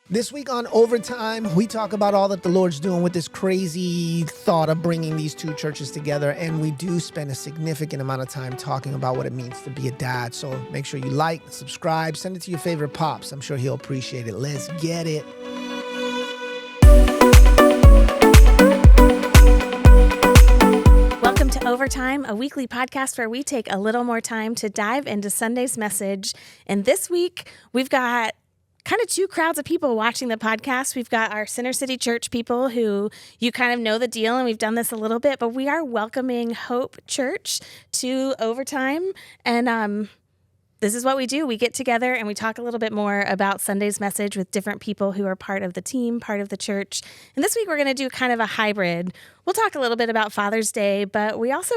This week on Overtime, we talk about all that the Lord's doing with this crazy thought of bringing these two churches together. And we do spend a significant amount of time talking about what it means to be a dad. So make sure you like, subscribe, send it to your favorite pops. I'm sure he'll appreciate it. Let's get it. Welcome to Overtime, a weekly podcast where we take a little more time to dive into Sunday's message. And this week, we've got kind of two crowds of people watching the podcast. We've got our Center City Church people who you kind of know the deal, and we've done this a little bit, but we are welcoming Hope Church to Overtime. And this is what we do. We get together and we talk a little bit more about Sunday's message with different people who are part of the team, part of the church. And this week we're going to do kind of a hybrid. We'll talk a little bit about Father's Day, but we also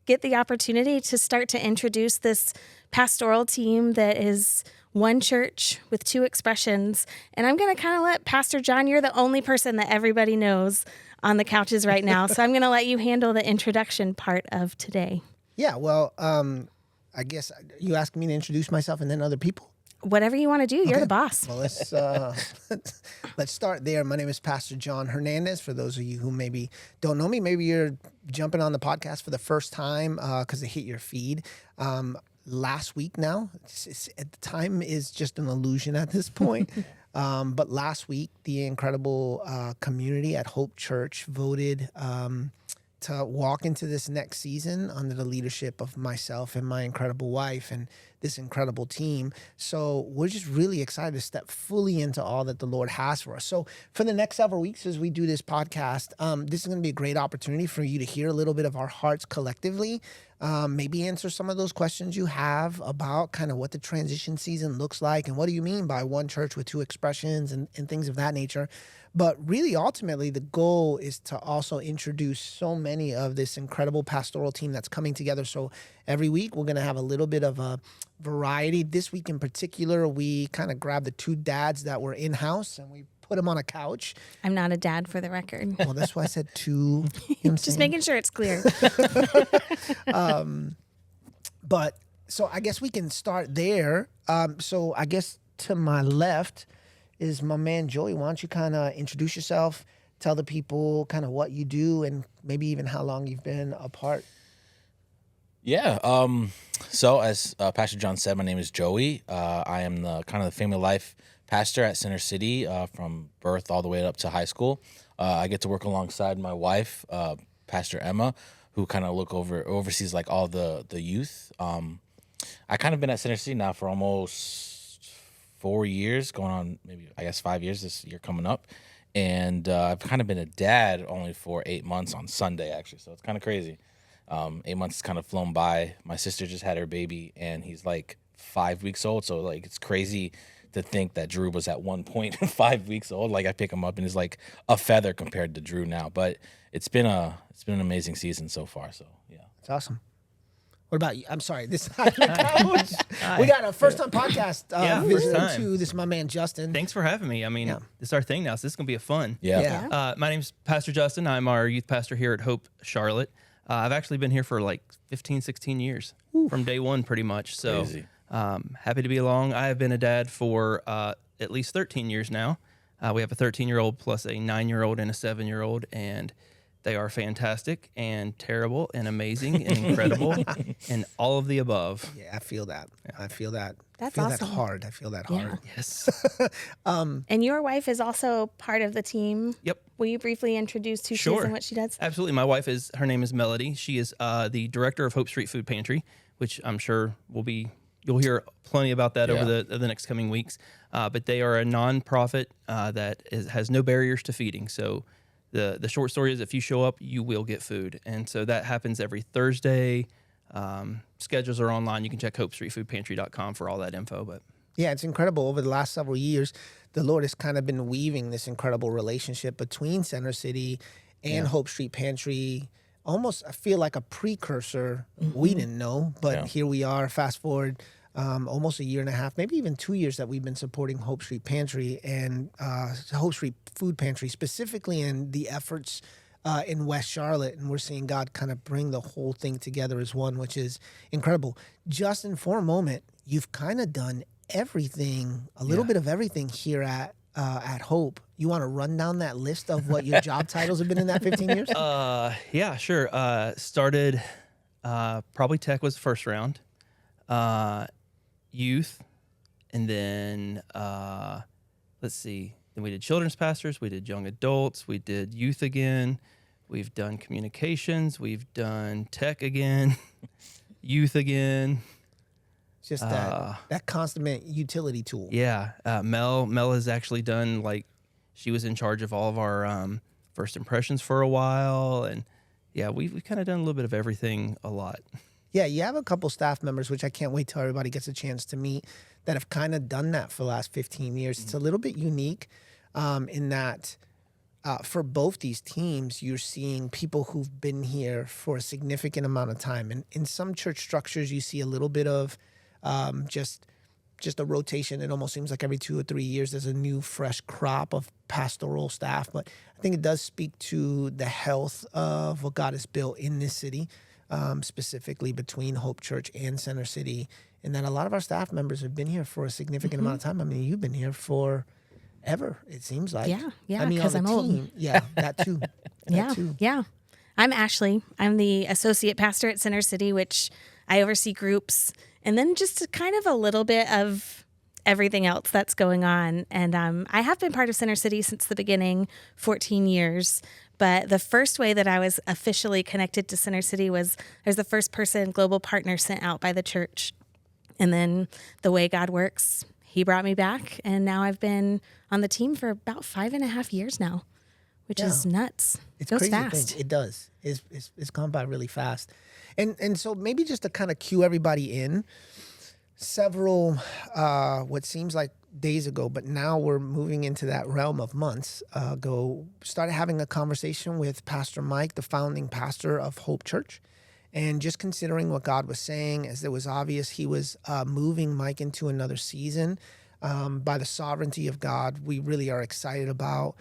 get the opportunity to start to introduce this pastoral team that is one church with two expressions. And I'm going to kind of let Pastor John, you're the only person that everybody knows on the couches right now. So I'm going to let you handle the introduction part of today. Yeah, well, I guess you asked me to introduce myself and then other people. Whatever you want to do. You're the boss. Well, let's start there. My name is Pastor John Hernandez. For those of you who maybe don't know me, maybe you're jumping on the podcast for the first time because it hit your feed. Last week now, at the time is just an illusion at this point. But last week, the incredible community at Hope Church voted to walk into this next season under the leadership of myself and my incredible wife and this incredible team. So we're just really excited to step fully into all that the Lord has for us. So for the next several weeks as we do this podcast, this is going to be a great opportunity for you to hear a little bit of our hearts collectively, maybe answer some of those questions you have about kind of what the transition season looks like and what do you mean by one church with two expressions and things of that nature. But really, ultimately, the goal is to also introduce so many of this incredible pastoral team that's coming together. So every week, we're going to have a little bit of a variety. This week in particular, we kind of grabbed the two dads that were in-house and we put them on a couch. I'm not a dad, for the record. Well, that's why I said two. Just making sure it's clear. But so I guess we can start there. So I guess to my left is my man Joey. Why don't you kind of introduce yourself, tell the people kind of what you do, and maybe even how long you've been a part. Yeah. So as Pastor John said, my name is Joey. I am the kind of the family life pastor at Center City from birth all the way up to high school. I get to work alongside my wife, Pastor Emma, who kind of oversees like all the youth. I kind of been at Center City now for almost 4 years, going on maybe, I guess, 5 years this year coming up. And I've kind of been a dad only for 8 months on Sunday, actually. So it's kind of crazy. 8 months has kind of flown by. My sister just had her baby, and he's like 5 weeks old. So, like, it's crazy to think that Drew was at one point 5 weeks old. Like, I pick him up, and he's like a feather compared to Drew now. But it's been an amazing season so far. So, yeah. It's awesome. What about you? I'm sorry. We got a first-time podcast visitor too. This is my man, Justin. Thanks for having me. I mean, This is our thing now, so this is going to be a fun. Yeah. My name's Pastor Justin. I'm our youth pastor here at Hope Charlotte. I've actually been here for like 15, 16 years from day one pretty much. So happy to be along. I have been a dad for at least 13 years now. We have a 13-year-old plus a 9-year-old and a 7-year-old, and they are fantastic and terrible and amazing and incredible and all of the above. Yeah, I feel that. I feel that. That's I feel awesome. that hard. I feel that hard. Yes. And your wife is also part of the team. Yep. Will you briefly introduce who she is and what she does? Absolutely. My wife her name is Melody. She is the director of Hope Street Food Pantry, which I'm sure you'll hear plenty about that over the next coming weeks. But they are a nonprofit that has no barriers to feeding. So the short story is if you show up, you will get food. And so that happens every Thursday. Schedules are online. You can check hopestreetfoodpantry.com for all that info. But yeah, it's incredible. Over the last several years, the Lord has kind of been weaving this incredible relationship between Center City and Hope Street Pantry. Almost, I feel like a precursor. We didn't know, but here we are. Fast forward almost a year and a half, maybe even 2 years that we've been supporting Hope Street Pantry and Hope Street Food Pantry, specifically in the efforts in West Charlotte. And we're seeing God kind of bring the whole thing together as one, which is incredible. Justin, for a moment, you've kind of done everything, a little bit of everything here at at Hope. You want to run down that list of what your job titles have been in that 15 years? Yeah, sure. Started, probably tech was the first round, youth, and then, let's see. Then we did children's pastors, we did young adults, we did youth again, we've done communications, we've done tech again, youth again. Just that consummate utility tool. Yeah, Mel has actually done, like, she was in charge of all of our first impressions for a while, and yeah, we've kind of done a little bit of everything a lot. Yeah, you have a couple staff members, which I can't wait till everybody gets a chance to meet, that have kind of done that for the last 15 years. It's a little bit unique in that for both these teams, you're seeing people who've been here for a significant amount of time. And in some church structures, you see a little bit of just a rotation. It almost seems like every 2 or 3 years, there's a new, fresh crop of pastoral staff. But I think it does speak to the health of what God has built in this city. Specifically between Hope Church and Center City, and that a lot of our staff members have been here for a significant amount of time. I mean, you've been here for ever, it seems like. Yeah, I mean, because I'm old. Yeah, that too. Yeah. I'm Ashley. I'm the associate pastor at Center City, which I oversee groups, and then just kind of a little bit of everything else that's going on. And I have been part of Center City since the beginning, 14 years. But the first way that I was officially connected to Center City was I was the first person global partner sent out by the church. And then the way God works, he brought me back. And now I've been on the team for about 5.5 years now, which is nuts. It's goes crazy to fast. think. It does. It's gone by really fast. And so maybe just to kind of cue everybody in, several, what seems like days ago, but now we're moving into that realm of months ago, started having a conversation with Pastor Mike, the founding pastor of Hope Church, and just considering what God was saying, as it was obvious he was moving Mike into another season by the sovereignty of God. We really are excited about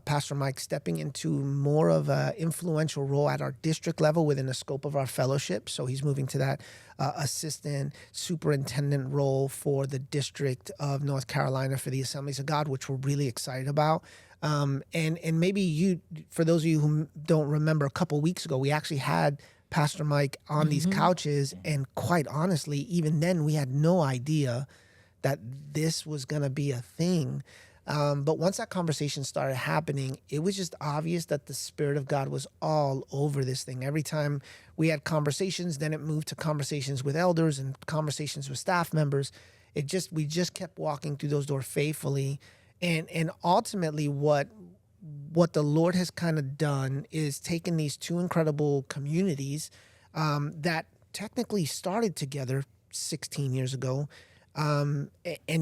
Pastor Mike stepping into more of an influential role at our district level within the scope of our fellowship. So he's moving to that assistant superintendent role for the District of North Carolina for the Assemblies of God, which we're really excited about. And maybe for those of you who don't remember, a couple of weeks ago, we actually had Pastor Mike on these couches. And quite honestly, even then, we had no idea that this was going to be a thing. But once that conversation started happening, it was just obvious that the Spirit of God was all over this thing. Every time we had conversations, then it moved to conversations with elders and conversations with staff members. We just kept walking through those doors faithfully. And ultimately what the Lord has kind of done is taken these two incredible communities that technically started together 16 years ago, and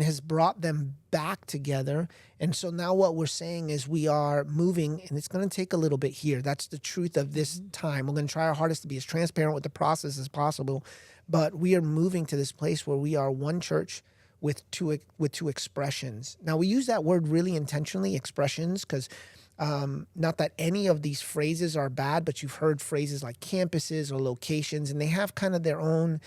has brought them back together. And so now what we're saying is we are moving, and it's going to take a little bit here. That's the truth of this time. We're going to try our hardest to be as transparent with the process as possible, but we are moving to this place where we are one church with two expressions. Now, we use that word really intentionally, expressions, because not that any of these phrases are bad, but you've heard phrases like campuses or locations, and they have kind of their own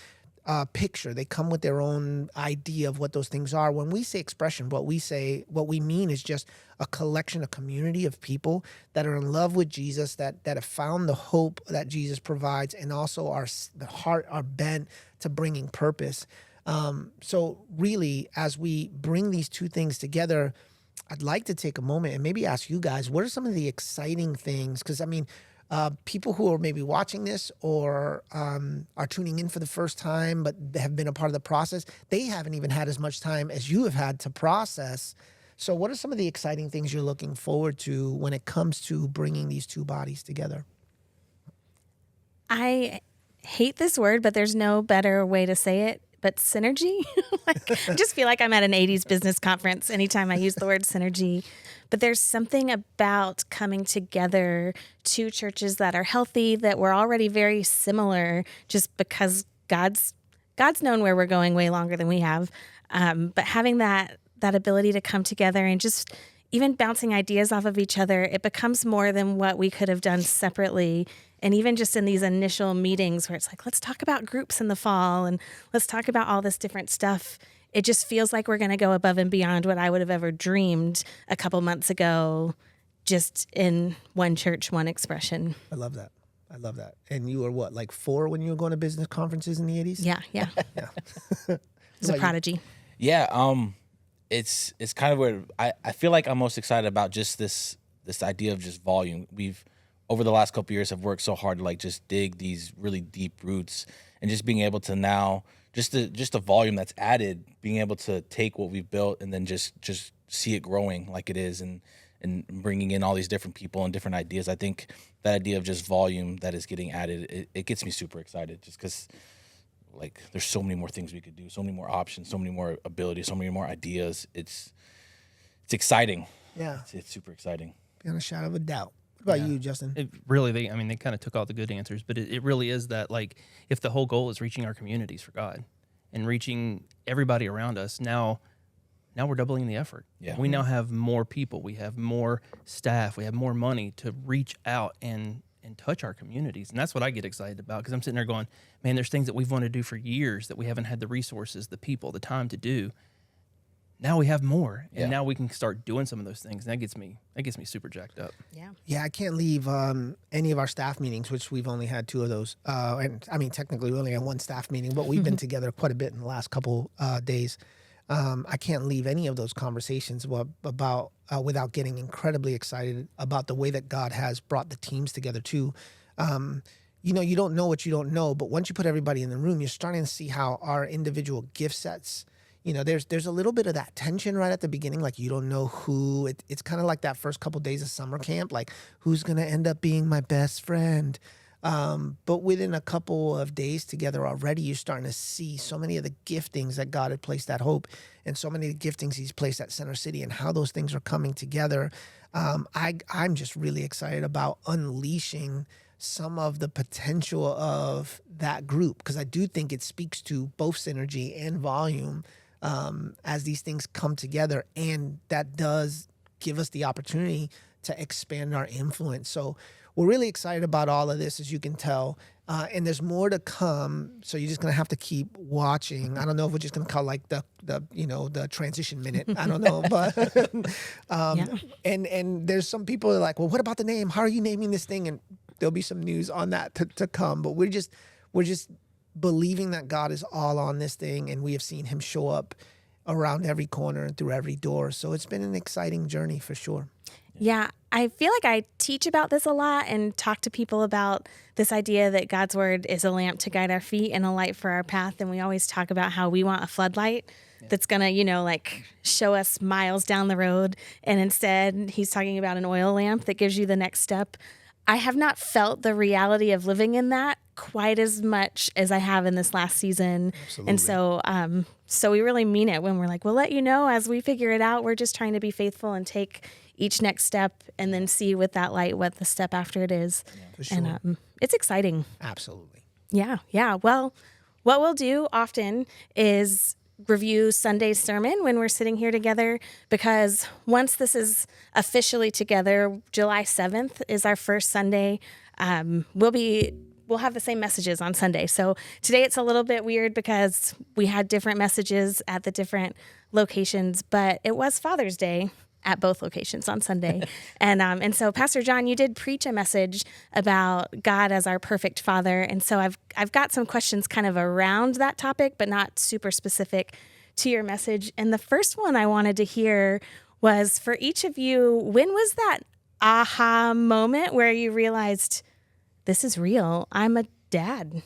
picture. They come with their own idea of what those things are. When we say expression, what we mean is just a collection, a community of people that are in love with Jesus, that have found the hope that Jesus provides, and also the heart are bent to bringing purpose. So really, as we bring these two things together, I'd like to take a moment and maybe ask you guys, what are some of the exciting things? Because I mean, people who are maybe watching this or are tuning in for the first time, but have been a part of the process, they haven't even had as much time as you have had to process. So what are some of the exciting things you're looking forward to when it comes to bringing these two bodies together? I hate this word, but there's no better way to say it. But synergy, I just feel like I'm at an 80s business conference anytime I use the word synergy. But there's something about coming together, two churches that are healthy, that we're already very similar, just because God's known where we're going way longer than we have. But having that ability to come together and just even bouncing ideas off of each other, it becomes more than what we could have done separately. And even just in these initial meetings where it's like, let's talk about groups in the fall and let's talk about all this different stuff. it just feels like we're going to go above and beyond what I would have ever dreamed a couple months ago, just in one church, one expression. I love that. I love that. And you were what, like 4 when you were going to business conferences in the 80s? Yeah. Yeah. It's a prodigy. Yeah, it's kind of where I feel like I'm most excited about just this idea of just volume. We've over the last couple of years have worked so hard to like just dig these really deep roots, and just being able to now just the volume that's added, being able to take what we've built and then just see it growing like it is, and bringing in all these different people and different ideas. I think that idea of just volume that is getting added, it gets me super excited, just because like there's so many more things we could do, so many more options, so many more abilities, so many more ideas. It's exciting. Yeah. It's super exciting. Beyond a shadow of a doubt. What about you, Justin? It really, they kind of took all the good answers, but it really is that, like, if the whole goal is reaching our communities for God and reaching everybody around us, now we're doubling the effort. Yeah. We now have more people. We have more staff. We have more money to reach out and touch our communities. And that's what I get excited about, because I'm sitting there going, man, there's things that we've wanted to do for years that we haven't had the resources, the people, the time to do. Now we have more, and now we can start doing some of those things. And that gets me super jacked up. Yeah. Yeah, I can't leave any of our staff meetings, which we've only had 2 of those. And I mean, technically we only had 1 staff meeting, but we've been together quite a bit in the last couple days. I can't leave any of those conversations about without getting incredibly excited about the way that God has brought the teams together too. You don't know what you don't know, but once you put everybody in the room, you're starting to see how our individual gift sets, there's a little bit of that tension right at the beginning. Like, you don't know who. It's kind of like that first couple days of summer camp. Like, who's going to end up being my best friend? But within a couple of days together already, you're starting to see so many of the giftings that God had placed at Hope, and so many of the giftings he's placed at Center City, and how those things are coming together. I'm just really excited about unleashing some of the potential of that group, because I do think it speaks to both synergy and volume as these things come together, and that does give us the opportunity to expand our influence. So we're really excited about all of this, as you can tell, and there's more to come. So you're just gonna have to keep watching. I don't know if we're just gonna call like the transition minute. I don't know, but and there's some people that are like, well, what about the name? How are you naming this thing? And there'll be some news on that to come. But we're just believing that God is all on this thing, and we have seen him show up around every corner and through every door. So it's been an exciting journey for sure. Yeah, I feel like I teach about this a lot and talk to people about this idea that God's word is a lamp to guide our feet and a light for our path. And we always talk about how we want a floodlight that's going to, like show us miles down the road. And instead, he's talking about an oil lamp that gives you the next step. I have not felt the reality of living in that quite as much as I have in this last season. Absolutely. And so we really mean it when we're like, we'll let you know as we figure it out. We're just trying to be faithful and take each next step, and then see with that light what the step after it is. Yeah, for sure. And it's exciting. Absolutely. Yeah. Well, what we'll do often is review Sunday's sermon when we're sitting here together, because once this is officially together, July 7th is our first Sunday. We'll have the same messages on Sunday. So today it's a little bit weird because we had different messages at the different locations, but it was Father's Day at both locations on Sunday. And so Pastor John, you did preach a message about God as our perfect father. And so I've got some questions kind of around that topic, but not super specific to your message. And the first one I wanted to hear was, for each of you, when was that aha moment where you realized, this is real, I'm a dad?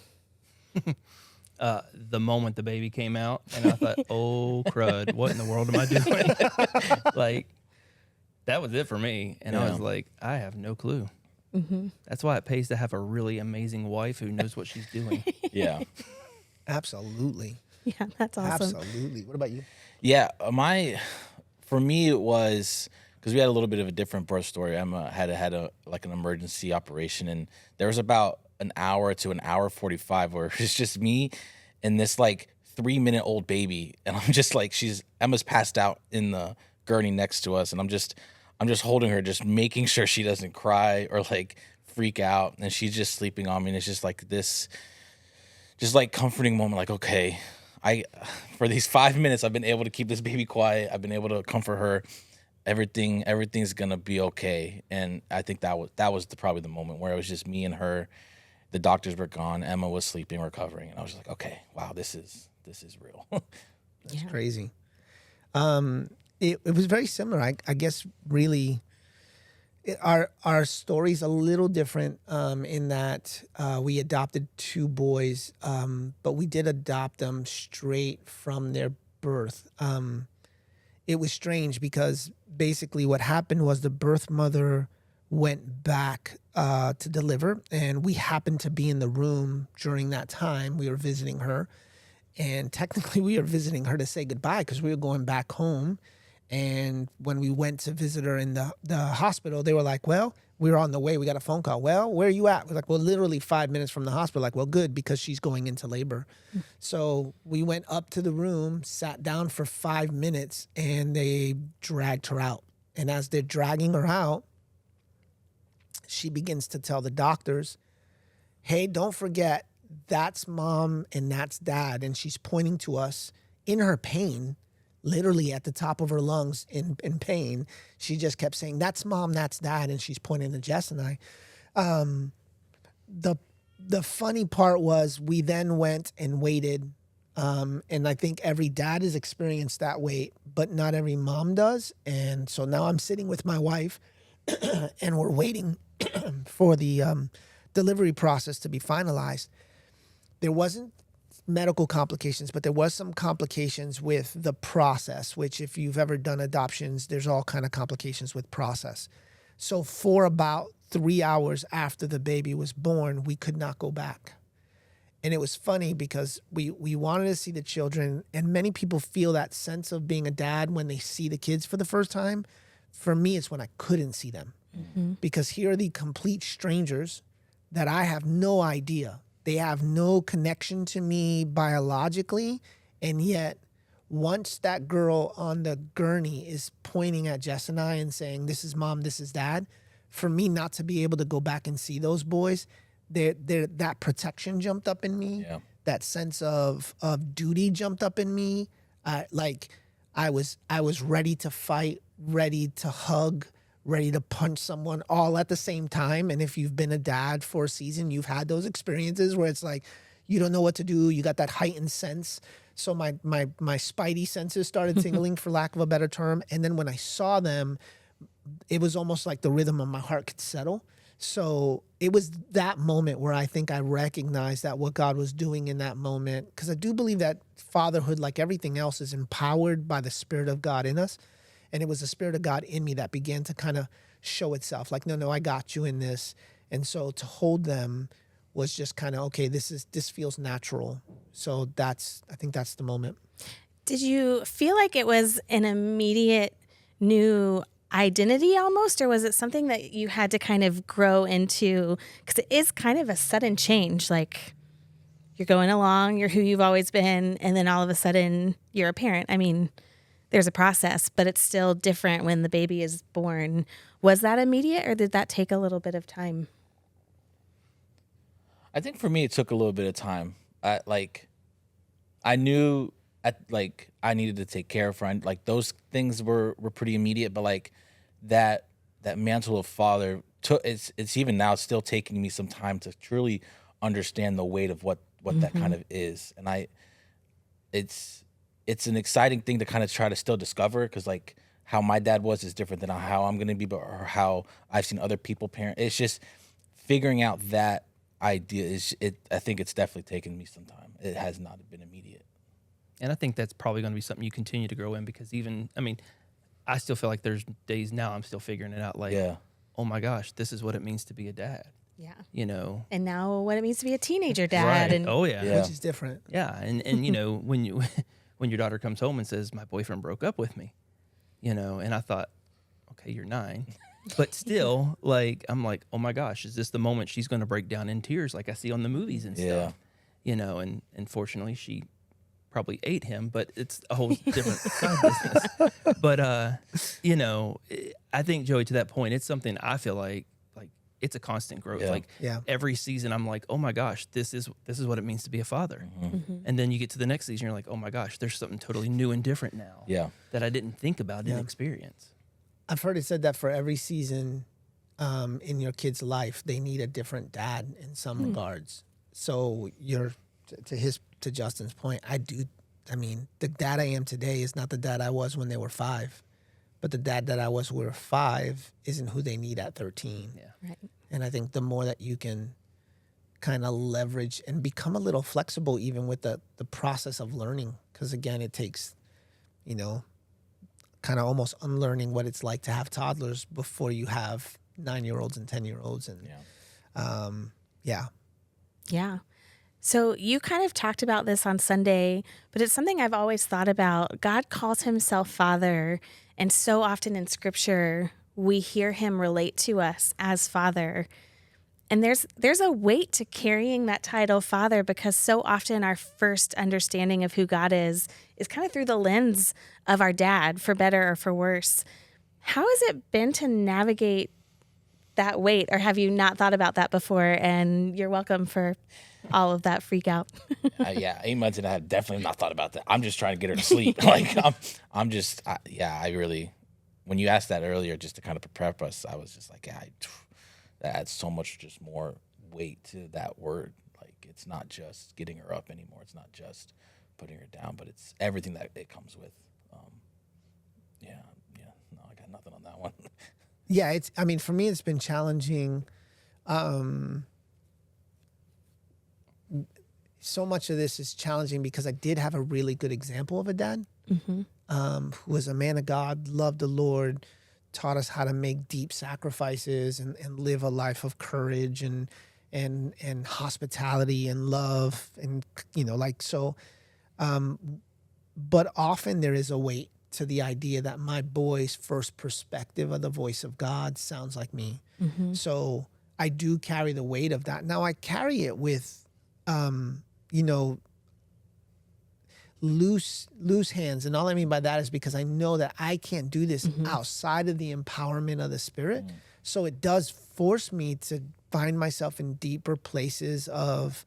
The moment the baby came out, and I thought, oh crud, what in the world am I doing? Like, that was it for me. And I was like, I have no clue. Mm-hmm. That's why it pays to have a really amazing wife who knows what she's doing. Yeah. Absolutely. Yeah, that's awesome. Absolutely. What about you? Yeah, for me it was, because we had a little bit of a different birth story. I had an emergency operation, and there was about an hour to an hour 45 where it's just me and this like 3-minute-old baby, and I'm just like, Emma's passed out in the gurney next to us, and I'm just holding her, just making sure she doesn't cry or like freak out, and she's just sleeping on me, and it's just like this, just like comforting moment, like, okay, for these 5 minutes, I've been able to keep this baby quiet. I've been able to comfort her. Everything's gonna be okay. And I think that was probably the moment where it was just me and her. The doctors were gone. Emma was sleeping, recovering, and I was just like, okay, wow, this is real. That's crazy. It was very similar. I guess really, our story's a little different in that we adopted 2 boys, but we did adopt them straight from their birth. It was strange because basically what happened was the birth mother went back to deliver, and we happened to be in the room during that time. We were visiting her, and technically we were visiting her to say goodbye because we were going back home. And when we went to visit her in the hospital, they were like, well, we were on the way. We got a phone call. Well, where are you at? We're like, well, literally 5 minutes from the hospital. Like, well, good, because she's going into labor. So we went up to the room, sat down for 5 minutes, and they dragged her out. And as they're dragging her out, she begins to tell the doctors, hey, don't forget, that's mom and that's dad. And she's pointing to us in her pain, literally at the top of her lungs in pain. She just kept saying, that's mom, that's dad. And she's pointing to Jess and I. The funny part was we then went and waited. And I think every dad has experienced that wait, but not every mom does. And so now I'm sitting with my wife and we're waiting for the delivery process to be finalized. There wasn't medical complications, but there was some complications with the process, which if you've ever done adoptions, there's all kind of complications with process. So for about 3 hours after the baby was born, we could not go back. And it was funny because we wanted to see the children, and many people feel that sense of being a dad when they see the kids for the first time. For me, it's when I couldn't see them. Mm-hmm. Because here are the complete strangers that I have no idea. They have no connection to me biologically, and yet once that girl on the gurney is pointing at Jess and I and saying, this is mom, this is dad, for me not to be able to go back and see those boys, that protection jumped up in me. Yeah. That sense of duty jumped up in me. Like I was ready to fight, ready to hug, ready to punch someone all at the same time. And if you've been a dad for a season, you've had those experiences where it's like, you don't know what to do. You got that heightened sense. So my spidey senses started tingling, for lack of a better term. And then when I saw them, it was almost like the rhythm of my heart could settle. So it was that moment where I think I recognized that what God was doing in that moment, because I do believe that fatherhood, like everything else, is empowered by the Spirit of God in us. And it was the Spirit of God in me that began to kind of show itself. Like, no, I got you in this. And so to hold them was just kind of, okay, this feels natural. So I think that's the moment. Did you feel like it was an immediate new identity almost, or was it something that you had to kind of grow into? Because it is kind of a sudden change. Like, you're going along, you're who you've always been, and then all of a sudden you're a parent. I mean, there's a process, but it's still different when the baby is born. Was that immediate, or did that take a little bit of time? I think for me, it took a little bit of time. I knew I needed to take care of her. Like, those things were pretty immediate, but like that mantle of father it's even now still taking me some time to truly understand the weight of what mm-hmm. that kind of is. And it's an exciting thing to kind of try to still discover, because like how my dad was is different than how I'm going to be, or how I've seen other people parent. It's just figuring out that idea I think it's definitely taken me some time. It has not been immediate. And I think that's probably going to be something you continue to grow in, because I still feel like there's days now I'm still figuring it out. Like, yeah. Oh my gosh, this is what it means to be a dad. Yeah. You know. And now what it means to be a teenager dad. Right. And oh yeah. Which is different. Yeah. And you know, when your daughter comes home and says, my boyfriend broke up with me, you know, and I thought, okay, you're 9. But still, like, I'm like, oh my gosh, is this the moment she's going to break down in tears like I see on the movies and stuff? You know, and fortunately she probably ate him, but it's a whole different side business. But, you know, I think, Joey, to that point, it's something I feel like it's a constant growth. Yeah. Like every season I'm like, oh my gosh, this is what it means to be a father. And then you get to the next season, you're like, oh my gosh, there's something totally new and different now that I didn't think about, didn't experience. I've heard it said that for every season in your kid's life, they need a different dad in some regards. So to Justin's point, I mean, the dad I am today is not the dad I was when they were 5. But the dad that I was when we were 5 isn't who they need at 13. Yeah. Right. And I think the more that you can kind of leverage and become a little flexible even with the process of learning, because again, it takes, kind of almost unlearning what it's like to have toddlers before you have 9-year-olds and 10-year-olds. And Yeah. So you kind of talked about this on Sunday, but it's something I've always thought about. God calls himself Father, and so often in Scripture, we hear him relate to us as Father. And there's a weight to carrying that title Father, because so often our first understanding of who God is kind of through the lens of our dad, for better or for worse. How has it been to navigate that weight, or have you not thought about that before? And you're welcome for all of that freak out. 8 months and I have definitely not thought about that. I'm just trying to get her to sleep. Like I really, when you asked that earlier, just to kind of prepare us, I was just like, that adds so much just more weight to that word. Like, it's not just getting her up anymore. It's not just putting her down, but it's everything that it comes with. No, I got nothing on that one. Yeah, for me, it's been challenging. So much of this is challenging because I did have a really good example of a dad who was a man of God, loved the Lord, taught us how to make deep sacrifices and live a life of courage and hospitality and love and but often there is a weight to the idea that my boy's first perspective of the voice of God sounds like me. So I do carry the weight of that. Now I carry it with loose hands. And all I mean by that is because I know that I can't do this outside of the empowerment of the Spirit. So it does force me to find myself in deeper places of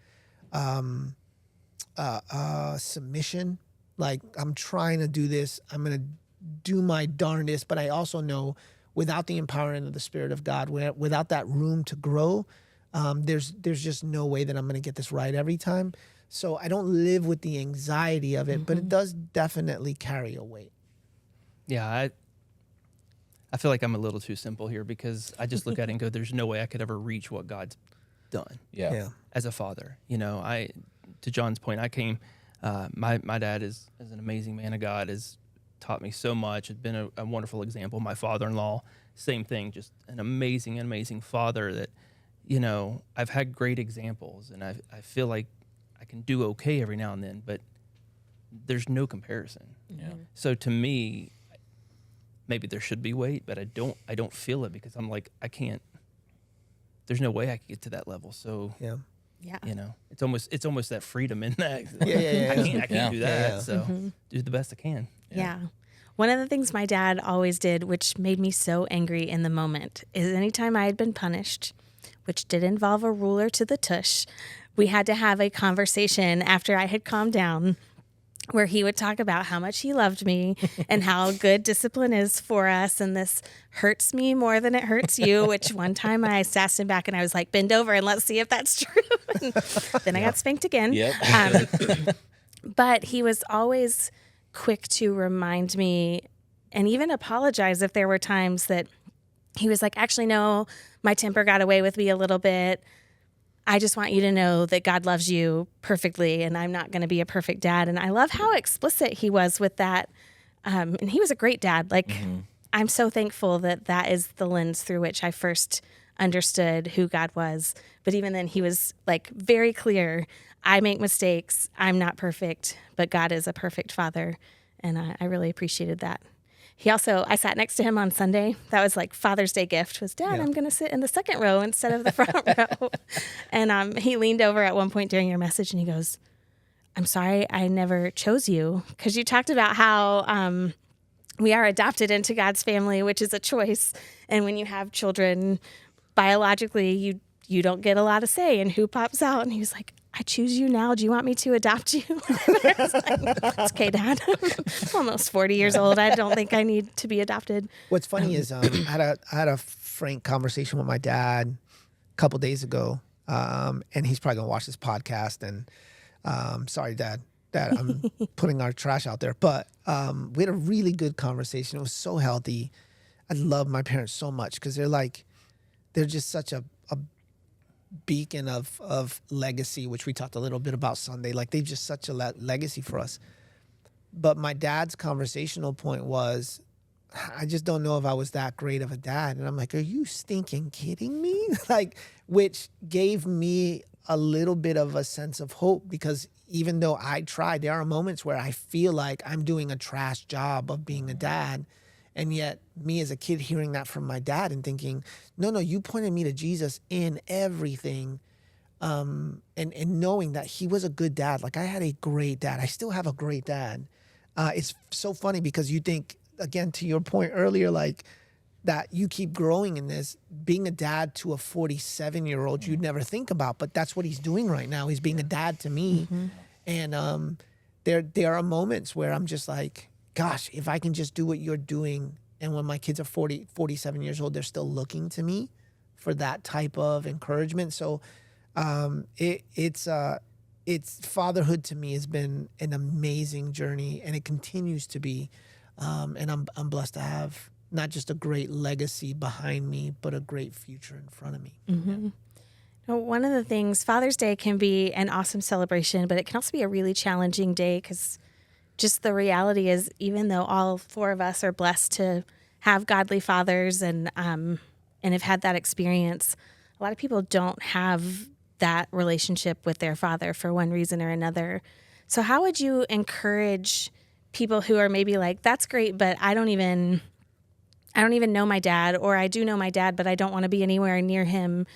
submission. Like, I'm trying to do this. I'm going to do my darndest. But I also know without the empowerment of the Spirit of God, without that room to grow, there's just no way that I'm going to get this right every time. So I don't live with the anxiety of it, but it does definitely carry a weight. Yeah, I feel like I'm a little too simple here, because I just look at it and go, there's no way I could ever reach what God's done as a father. To John's point, I came, my dad is an amazing man of God, has taught me so much, has been a wonderful example. My father-in-law, same thing, just an amazing father that, I've had great examples, and I feel like I can do okay every now and then, but there's no comparison. So to me, maybe there should be weight, but I don't feel it, because I'm like, I can't, there's no way I could get to that level. So it's almost that freedom in that. I can't do that. So do the best I can. Yeah. One of the things my dad always did, which made me so angry in the moment, is anytime I had been punished, which did involve a ruler to the tush, we had to have a conversation after I had calmed down, where he would talk about how much he loved me and how good discipline is for us. And this hurts me more than it hurts you, which one time I sassed him back and I was like, bend over and let's see if that's true. And then I got spanked again. But he was always quick to remind me and even apologize if there were times that he was like, actually, no, my temper got away with me a little bit. I just want you to know that God loves you perfectly, and I'm not going to be a perfect dad. And I love how explicit he was with that. And he was a great dad. Like, I'm so thankful that that is the lens through which I first understood who God was. But even then, he was like very clear. I make mistakes. I'm not perfect, but God is a perfect father. And I really appreciated that. I sat next to him on Sunday. That was like Father's Day gift was, Dad, I'm going to sit in the second row instead of the front row. And he leaned over at one point during your message and he goes, I'm sorry I never chose you. Because you talked about how we are adopted into God's family, which is a choice. And when you have children, biologically you don't get a lot of say in who pops out. And he was like, I choose you now. Do you want me to adopt you? I was like, it's okay, Dad. I'm almost 40 years old. I don't think I need to be adopted. What's funny is I had a frank conversation with my dad a couple days ago, and he's probably gonna watch this podcast. And sorry, Dad, I'm putting our trash out there, but we had a really good conversation. It was so healthy. I love my parents so much because they're just such a beacon of legacy, which we talked a little bit about Sunday. Like they've just such a legacy for us. But my dad's conversational point was, I just don't know if I was that great of a dad. And I'm like, are you stinking kidding me? Like, which gave me a little bit of a sense of hope, because even though I tried, there are moments where I feel like I'm doing a trash job of being a dad. And yet me as a kid hearing that from my dad and thinking, no, you pointed me to Jesus in everything. And knowing that he was a good dad. Like I had a great dad. I still have a great dad. It's so funny because you think, again, to your point earlier, like that you keep growing in this, being a dad to a 47-year-old you'd never think about, but that's what he's doing right now. He's being a dad to me. Mm-hmm. And there are moments where I'm just like, gosh, if I can just do what you're doing. And when my kids are 47 years old, they're still looking to me for that type of encouragement. So it's fatherhood to me has been an amazing journey, and it continues to be. And I'm blessed to have not just a great legacy behind me, but a great future in front of me. Mm-hmm. Now, one of the things, Father's Day can be an awesome celebration, but it can also be a really challenging day because just the reality is, even though all four of us are blessed to have godly fathers and have had that experience, a lot of people don't have that relationship with their father for one reason or another. So how would you encourage people who are maybe like, that's great, but I don't even know my dad, or I do know my dad, but I don't want to be anywhere near him,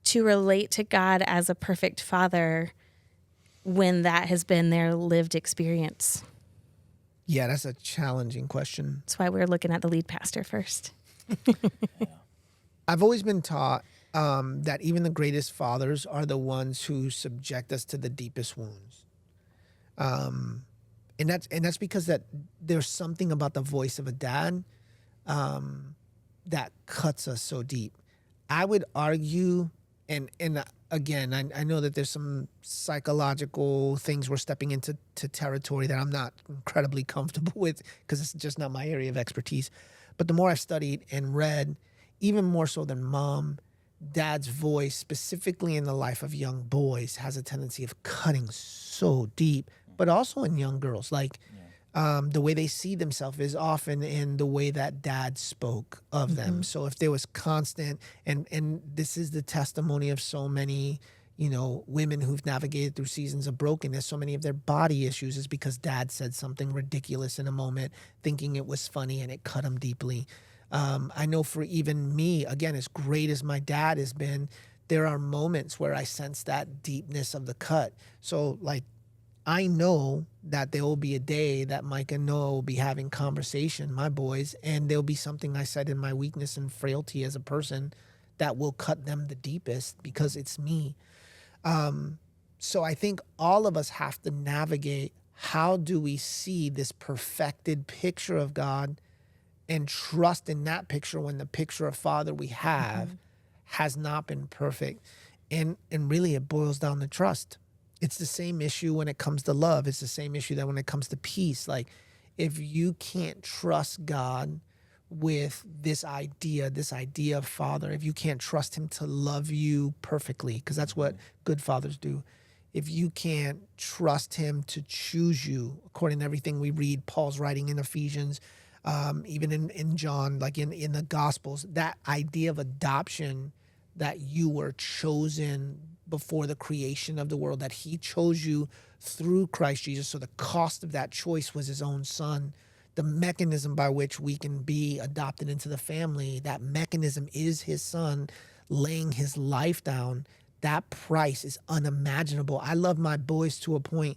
to relate to God as a perfect father when that has been their lived experience? Yeah, that's a challenging question. That's why we're looking at the lead pastor first. I've always been taught that even the greatest fathers are the ones who subject us to the deepest wounds. And that's because that there's something about the voice of a dad that cuts us so deep. I would argue, and again, I know that there's some psychological things we're stepping into territory that I'm not incredibly comfortable with because it's just not my area of expertise. But the more I've studied and read, even more so than mom, dad's voice, specifically in the life of young boys, has a tendency of cutting so deep, but also in young girls. Like the way they see themselves is often in the way that dad spoke of them. So if there was constant, and this is the testimony of so many, women who've navigated through seasons of brokenness, so many of their body issues is because dad said something ridiculous in a moment, thinking it was funny, and it cut them deeply. I know for even me, again, as great as my dad has been, there are moments where I sense that deepness of the cut. So like, I know that there will be a day that Mike and Noah will be having conversation, my boys, and there'll be something I said in my weakness and frailty as a person that will cut them the deepest because it's me. So I think all of us have to navigate, how do we see this perfected picture of God and trust in that picture when the picture of Father we have has not been perfect. And really it boils down to trust. It's the same issue when it comes to love. It's the same issue that when it comes to peace. Like if you can't trust God with this idea of Father, if you can't trust him to love you perfectly, because that's what good fathers do. If you can't trust him to choose you, according to everything we read, Paul's writing in Ephesians, even in John, like in the Gospels, that idea of adoption, that you were chosen before the creation of the world, that he chose you through Christ Jesus. So the cost of that choice was his own son. The mechanism by which we can be adopted into the family, that mechanism is his son laying his life down. That price is unimaginable. I love my boys to a point.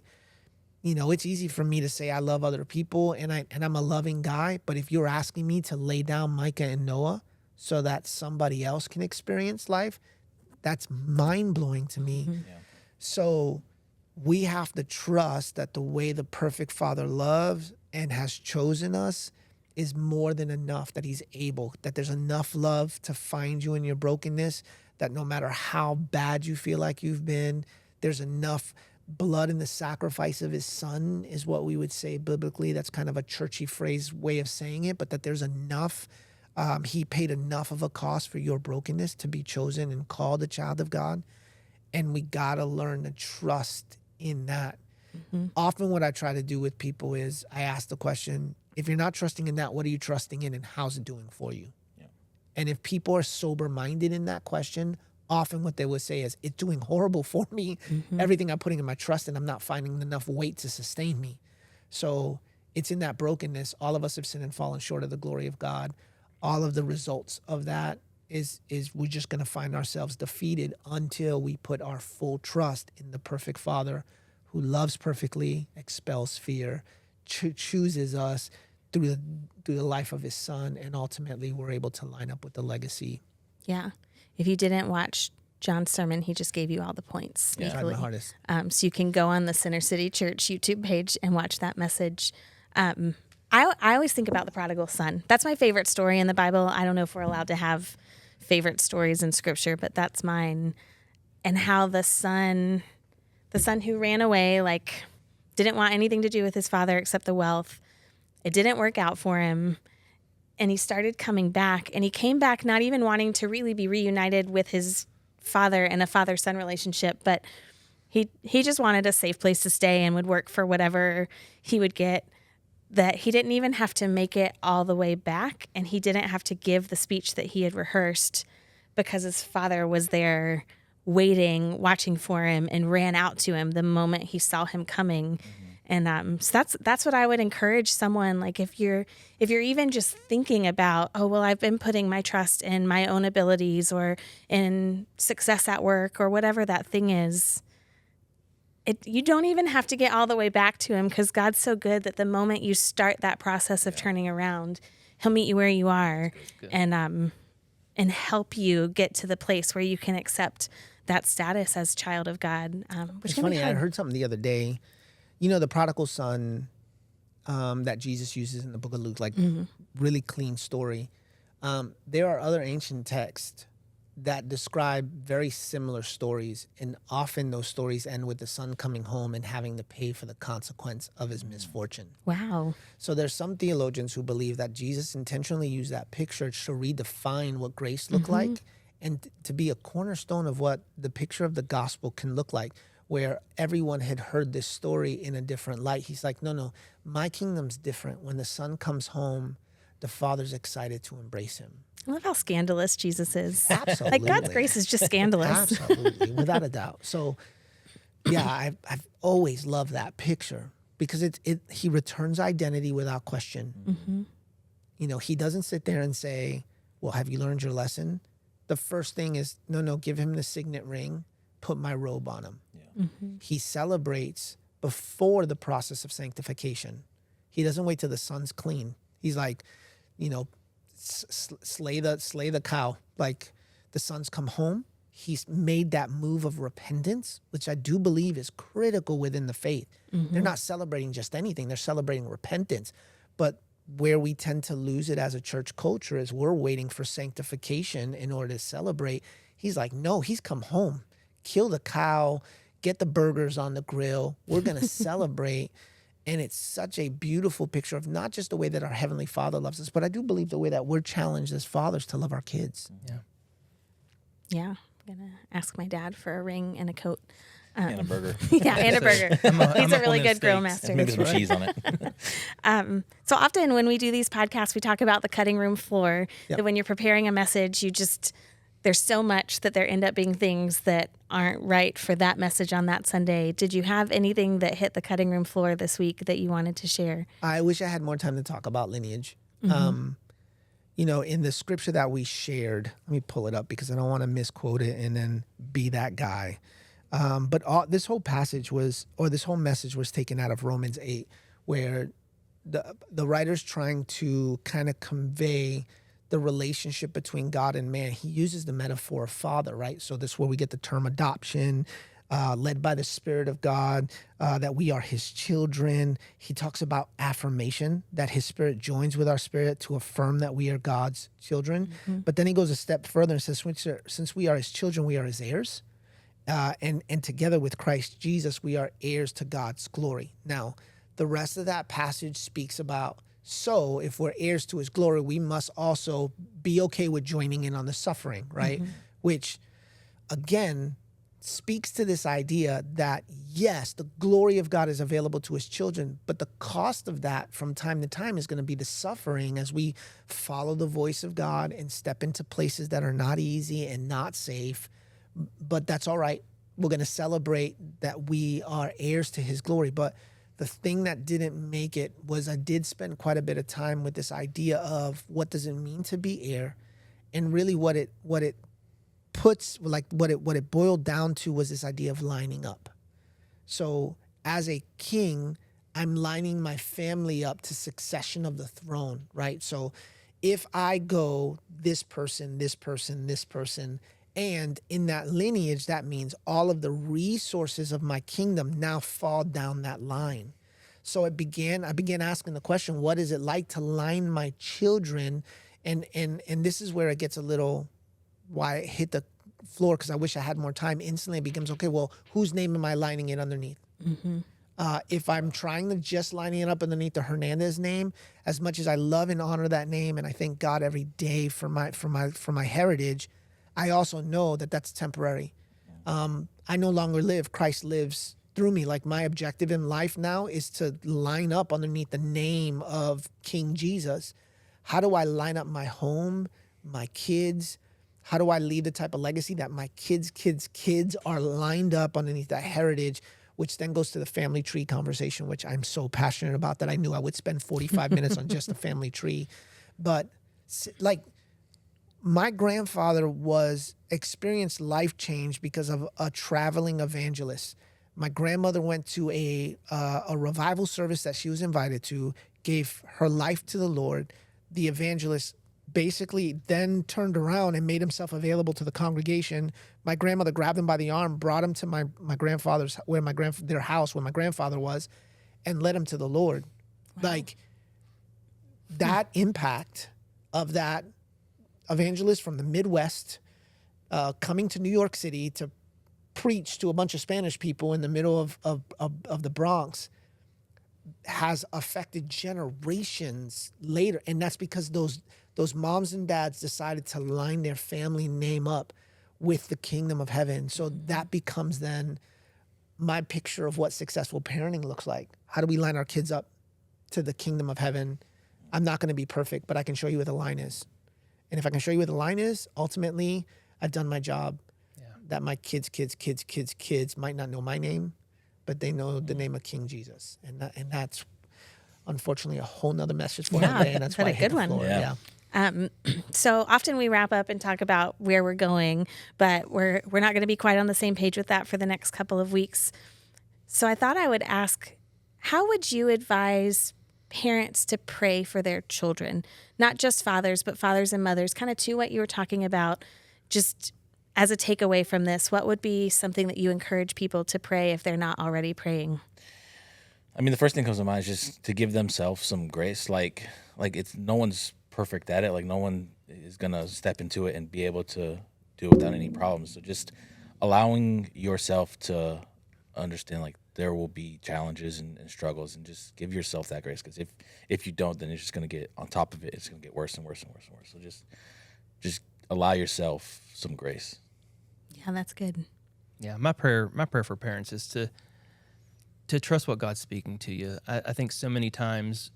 It's easy for me to say I love other people and I'm a loving guy, but if you're asking me to lay down Micah and Noah so that somebody else can experience life, that's mind-blowing to me. So we have to trust that the way the perfect Father loves and has chosen us is more than enough, that he's able, that there's enough love to find you in your brokenness, that no matter how bad you feel like you've been, there's enough blood in the sacrifice of his son, is what we would say biblically. That's kind of a churchy phrase way of saying it, but that there's enough. He paid enough of a cost for your brokenness to be chosen and called a child of God. And we got to learn to trust in that. Often what I try to do with people is I ask the question, if you're not trusting in that, what are you trusting in, and how's it doing for you? And if people are sober-minded in that question, often what they would say is, it's doing horrible for me. Everything I'm putting in my trust in, I'm not finding enough weight to sustain me. So it's in that brokenness. All of us have sinned and fallen short of the glory of God. All of the results of that is we're just going to find ourselves defeated until we put our full trust in the perfect Father who loves perfectly, expels fear, chooses us through the life of his son, and ultimately we're able to line up with the legacy. Yeah. If you didn't watch John's sermon, he just gave you all the points. I tried my hardest. So you can go on the Center City Church YouTube page and watch that message. I always think about the prodigal son. That's my favorite story in the Bible. I don't know if we're allowed to have favorite stories in Scripture, but that's mine. And how the son who ran away, like, didn't want anything to do with his father except the wealth. It didn't work out for him. And he started coming back, and he came back not even wanting to really be reunited with his father in a father-son relationship, but he just wanted a safe place to stay and would work for whatever he would get, that he didn't even have to make it all the way back, and he didn't have to give the speech that he had rehearsed because his father was there waiting, watching for him, and ran out to him the moment he saw him coming. And so that's what I would encourage someone, like, if you're even just thinking about, oh, well, I've been putting my trust in my own abilities or in success at work or whatever that thing is, you don't even have to get all the way back to him, because God's so good that the moment you start that process of turning around, he'll meet you where you are and help you get to the place where you can accept that status as child of God. It's funny, I heard something the other day. You know, the prodigal son that Jesus uses in the book of Luke, like really clean story. There are other ancient texts that describe very similar stories, and often those stories end with the son coming home and having to pay for the consequence of his misfortune. Wow. So there's some theologians who believe that Jesus intentionally used that picture to redefine what grace looked like, and to be a cornerstone of what the picture of the gospel can look like, where everyone had heard this story in a different light. He's like, no, my kingdom's different. When the son comes home, the father's excited to embrace him. I love how scandalous Jesus is. Absolutely. Like, God's grace is just scandalous. Absolutely, without a doubt. So, yeah, I've always loved that picture, because he returns identity without question. You know, he doesn't sit there and say, well, have you learned your lesson? The first thing is, no, give him the signet ring, put my robe on him. He celebrates before the process of sanctification. He doesn't wait till the son's clean. He's like, you know, slay the cow. Like, the son's come home. He's made that move of repentance, which I do believe is critical within the faith. They're not celebrating just anything. They're celebrating repentance. But where we tend to lose it as a church culture is we're waiting for sanctification in order to celebrate. He's like, no, he's come home. Kill the cow, get the burgers on the grill. We're going to celebrate. And it's such a beautiful picture of not just the way that our Heavenly Father loves us, but I do believe the way that we're challenged as fathers to love our kids. Yeah. I'm going to ask my dad for a ring and a coat. And a burger. Yeah, and a burger. He's a really good grill master. Maybe some cheese on it. So often when we do these podcasts, we talk about the cutting room floor, that when you're preparing a message, there's so much that there end up being things that aren't right for that message on that Sunday. Did you have anything that hit the cutting room floor this week that you wanted to share? I wish I had more time to talk about lineage. You know, in the scripture that we shared, let me pull it up because I don't want to misquote it and then be that guy. But this whole message was taken out of Romans 8, where the writer's trying to kind of convey the relationship between God and man, he uses the metaphor of father, right? So this is where we get the term adoption, led by the Spirit of God, that we are his children. He talks about affirmation, that his Spirit joins with our spirit to affirm that we are God's children. But then he goes a step further and says, since we are his children, we are his heirs. And together with Christ Jesus, we are heirs to God's glory. Now, the rest of that passage speaks about, so if we're heirs to his glory, we must also be okay with joining in on the suffering, right? Which, again, speaks to this idea that, yes, the glory of God is available to his children, but the cost of that from time to time is going to be the suffering as we follow the voice of God and step into places that are not easy and not safe. But that's all right. We're going to celebrate that we are heirs to his glory. But the thing that didn't make it was I did spend quite a bit of time with this idea of what does it mean to be heir, and really what it puts, like what it boiled down to was this idea of lining up. So as a king, I'm lining my family up to succession of the throne, right? So if I go this person, this person, this person, and in that lineage, that means all of the resources of my kingdom now fall down that line. So I began asking the question, what is it like to line my children? And this is where it gets a little, why it hit the floor, because I wish I had more time. Instantly it becomes, okay, well, whose name am I lining it underneath? If I'm trying to just lining it up underneath the Hernandez name, as much as I love and honor that name, and I thank God every day for my heritage, I also know that that's temporary. I no longer live. Christ lives through me. Like, my objective in life now is to line up underneath the name of King Jesus. How do I line up my home, my kids? How do I leave the type of legacy that my kids' are lined up underneath that heritage, which then goes to the family tree conversation, which I'm so passionate about that I knew I would spend 45 minutes on just the family tree. But like, my grandfather experienced life change because of a traveling evangelist. My grandmother went to a revival service that she was invited to, gave her life to the Lord. The evangelist basically then turned around and made himself available to the congregation. My grandmother grabbed him by the arm, brought him to my grandfather's, their house where my grandfather was, and led him to the Lord. Wow. Like, that impact of that evangelist from the Midwest coming to New York City to preach to a bunch of Spanish people in the middle of the Bronx has affected generations later. And that's because those moms and dads decided to line their family name up with the kingdom of heaven. So that becomes then my picture of what successful parenting looks like. How do we line our kids up to the kingdom of heaven? I'm not going to be perfect, but I can show you where the line is. And if I can show you where the line is, ultimately, I've done my job. Yeah. That my kids might not know my name, but they know the name of King Jesus. And that's unfortunately a whole nother message for today. And that's why I hit the floor. Yeah. So often we wrap up and talk about where we're going, but we're not going to be quite on the same page with that for the next couple of weeks. So I thought I would ask, how would you advise parents to pray for their children? Not just fathers, but fathers and mothers, kind of to what you were talking about. Just as a takeaway from this, what would be something that you encourage people to pray if they're not already praying? I mean, the first thing that comes to mind is just to give themselves some grace. Like it's no one's perfect at it. Like, no one is going to step into it and be able to do it without any problems. So just allowing yourself to understand, like, there will be challenges and struggles, and just give yourself that grace. Because if you don't, then it's just going to get on top of it. It's going to get worse and worse and worse and worse. So just allow yourself some grace. Yeah, that's good. Yeah, my prayer for parents is to trust what God's speaking to you. I think so many times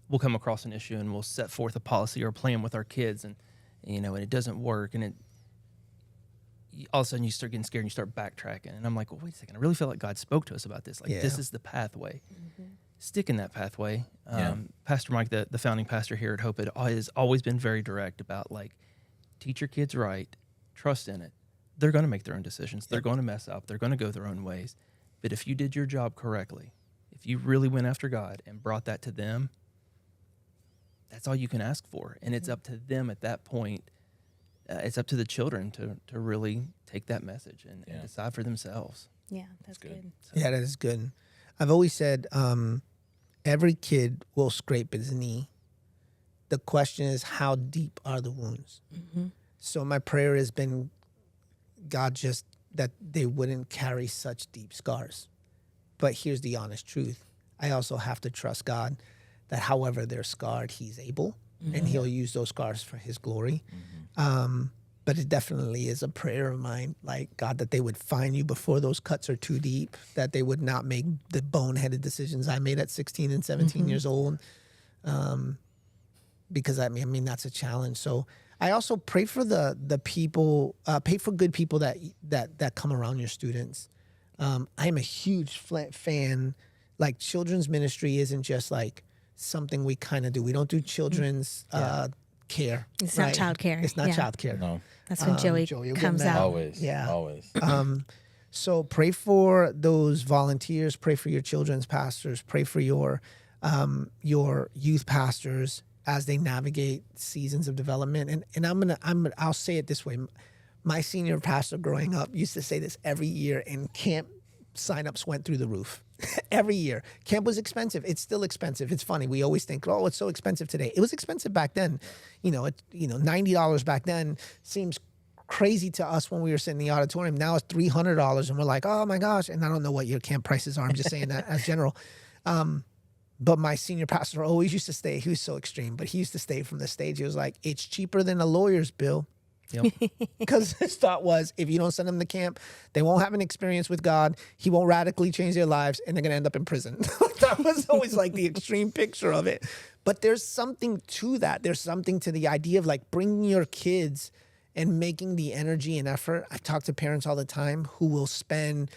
we'll come across an issue and we'll set forth a policy or a plan with our kids, and it doesn't work, and all of a sudden you start getting scared and you start backtracking. And I'm like, well, wait a second, I really feel like God spoke to us about this. Like, this is the pathway. Mm-hmm. Stick in that pathway. Pastor Mike, the founding pastor here at Hope, has always been very direct about, like, teach your kids right, trust in it. They're going to make their own decisions. They're going to mess up. They're going to go their own ways. But if you did your job correctly, if you really went after God and brought that to them, that's all you can ask for. And it's up to them at that point. It's up to the children to really take that message and decide for themselves. Yeah, that's good. Yeah, that is good. I've always said every kid will scrape his knee. The question is, how deep are the wounds? Mm-hmm. So my prayer has been, God, just that they wouldn't carry such deep scars. But here's the honest truth. I also have to trust God that however they're scarred, he's able, and he'll use those scars for his glory. But it definitely is a prayer of mine, like, God, that they would find you before those cuts are too deep, that they would not make the boneheaded decisions I made at 16 and 17 years old. Because I mean, that's a challenge. So I also pray for the people, pray for good people that come around your students. I am a huge fan. Like, children's ministry isn't just like something we kind of do. We don't do children's care. It's not child care. It's not child care. No. That's when Joey comes out. Always. Yeah. Always. So pray for those volunteers. Pray for your children's pastors. Pray for your youth pastors as they navigate seasons of development. And I'll say it this way. My senior pastor growing up used to say this every year, and camp signups went through the roof. Every year. Camp was expensive. It's still expensive. It's funny. We always think, oh, it's so expensive today. It was expensive back then. $90 back then seems crazy to us when we were sitting in the auditorium. Now it's $300, and we're like, oh my gosh. And I don't know what your camp prices are. I'm just saying that as general. But my senior pastor always used to stay. He was so extreme, but he used to stay from the stage. He was like, it's cheaper than a lawyer's bill. Yep. Because his thought was, if you don't send them to camp, they won't have an experience with God. He won't radically change their lives, and they're going to end up in prison. That was always like the extreme picture of it. But there's something to that. There's something to the idea of like bringing your kids and making the energy and effort. I talk to parents all the time who will spend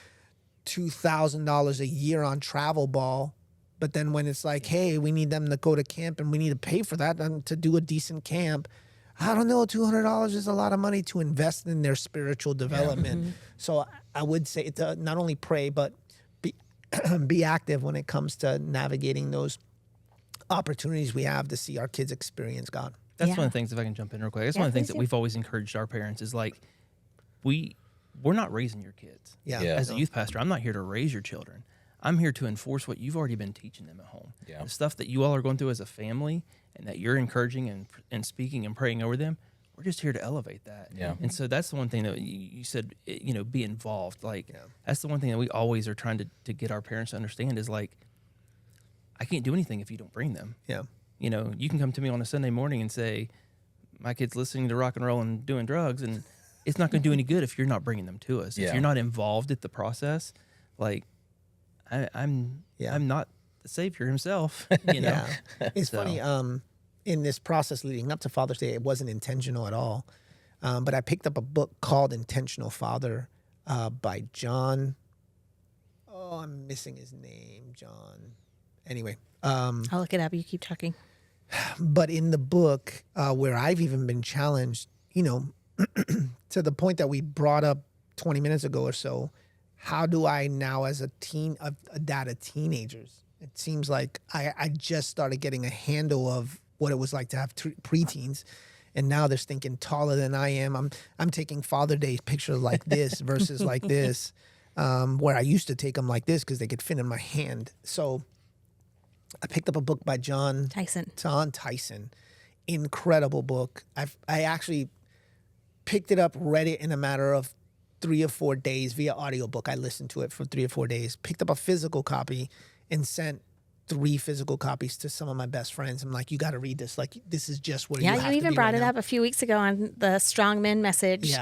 $2,000 a year on travel ball. But then when it's like, hey, we need them to go to camp and we need to pay for that and to do a decent camp, I don't know, $200 is a lot of money to invest in their spiritual development. So I would say to not only pray, but be active when it comes to navigating those opportunities we have to see our kids experience God. That's one of the things, if I can jump in real quick, that's one of the things that we've always encouraged our parents is like, we're not raising your kids. Yeah. As a youth pastor, I'm not here to raise your children. I'm here to enforce what you've already been teaching them at home. Yeah. The stuff that you all are going through as a family and that you're encouraging and speaking and praying over them, we're just here to elevate that. Yeah. And so that's the one thing that you said, be involved. Like, that's the one thing that we always are trying to get our parents to understand is like, I can't do anything if you don't bring them. Yeah. You can come to me on a Sunday morning and say, my kid's listening to rock and roll and doing drugs, and it's not going to do any good if you're not bringing them to us. Yeah. If you're not involved at the process, like, I'm not the Savior himself, Yeah. It's funny, in this process leading up to Father's Day, it wasn't intentional at all. But I picked up a book called Intentional Father by John. Oh, I'm missing his name, John. Anyway. I'll look it up. You keep talking. But in the book, where I've even been challenged, to the point that we brought up 20 minutes ago or so, how do I now, as a dad of teenagers, it seems like I just started getting a handle of what it was like to have preteens, and now they're thinking taller than I am. I'm taking Father Day pictures like this versus like this, where I used to take them like this because they could fit in my hand. So I picked up a book by John Tyson, incredible book. I actually picked it up, read it in a matter of 3 or 4 days via audiobook. I listened to it for 3 or 4 days, picked up a physical copy and sent 3 physical copies to some of my best friends. I'm like, you got to read this. Like, this is just where you have to be. Yeah, you even brought it up a few weeks ago on the Strong Men message,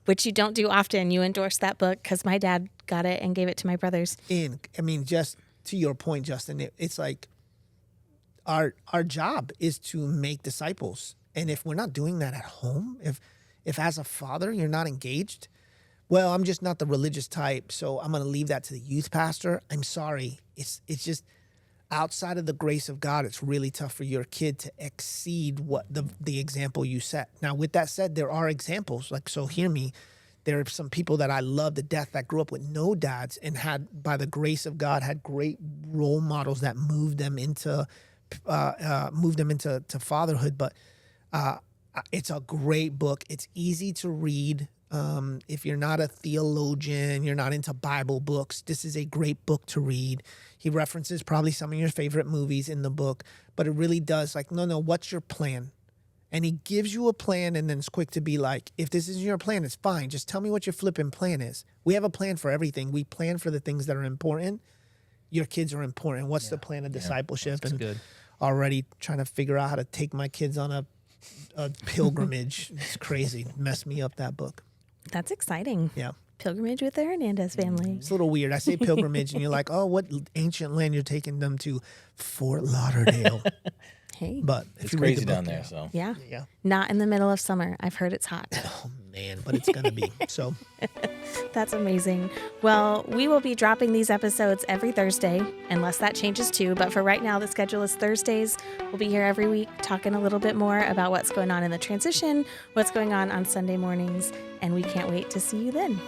which you don't do often. You endorsed that book because my dad got it and gave it to my brothers. Just to your point, Justin, it's like our job is to make disciples. And if we're not doing that at home, if as a father you're not engaged, well, I'm just not the religious type, so I'm going to leave that to the youth pastor. I'm sorry. It's just outside of the grace of God, it's really tough for your kid to exceed what the example you set. Now, with that said, there are examples. Like, so hear me. There are some people that I love to death that grew up with no dads and had, by the grace of God, had great role models that moved them into move them into fatherhood. But it's a great book. It's easy to read. If you're not a theologian, you're not into Bible books, this is a great book to read. He references probably some of your favorite movies in the book, but it really does like, no, what's your plan? And he gives you a plan and then it's quick to be like, if this isn't your plan, it's fine. Just tell me what your flipping plan is. We have a plan for everything. We plan for the things that are important. Your kids are important. What's the plan of discipleship? That's and good. already trying to figure out how to take my kids on a pilgrimage. It's crazy. Messed me up, that book. That's exciting. Yeah. Pilgrimage with the Hernandez family. It's a little weird. I say pilgrimage and you're like, oh, what ancient land you're taking them to? Fort Lauderdale. Hey. But if It's you read crazy the book, down there. So Yeah. Yeah. Not in the middle of summer. I've heard it's hot. Oh, man. But it's going to be. So That's amazing. Well, we will be dropping these episodes every Thursday, unless that changes too. But for right now, the schedule is Thursdays. We'll be here every week talking a little bit more about what's going on in the transition, what's going on Sunday mornings, and we can't wait to see you then.